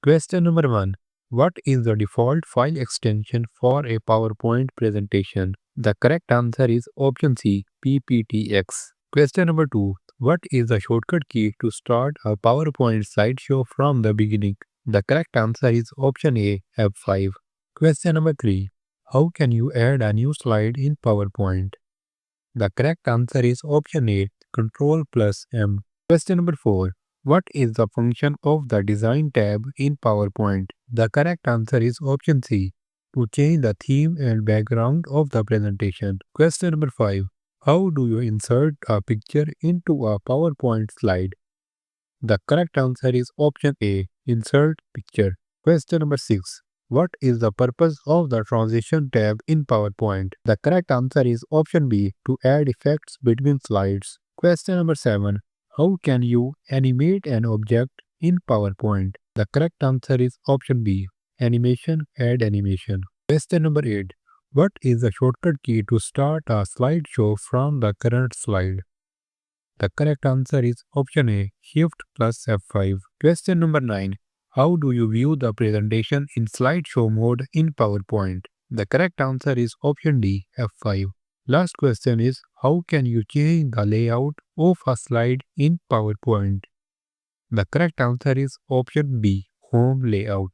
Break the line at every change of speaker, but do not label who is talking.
Question number 1. What is the default file extension for a PowerPoint presentation? The correct answer is option C, PPTX. Question number 2. What is the shortcut key to start a PowerPoint slideshow from the beginning? The correct answer is option A, F5. Question number 3. How can you add a new slide in PowerPoint? The correct answer is option A, Ctrl plus M. Question number 4. What is the function of the Design tab in PowerPoint? The correct answer is option C, to change the theme and background of the presentation. Question number 5. How do you insert a picture into a PowerPoint slide? The correct answer is option A, Insert Picture. Question number 6. What is the purpose of the Transition tab in PowerPoint? The correct answer is option B, to add effects between slides. Question number 7. How can you animate an object in PowerPoint? The correct answer is option B, Animation, Add Animation. Question number 8. What is the shortcut key to start a slideshow from the current slide? The correct answer is option A, Shift plus F5. Question number 9. How do you view the presentation in slideshow mode in PowerPoint? The correct answer is option D, F5. Last question is, how can you change the layout of a slide in PowerPoint? The correct answer is option B, Home Layout.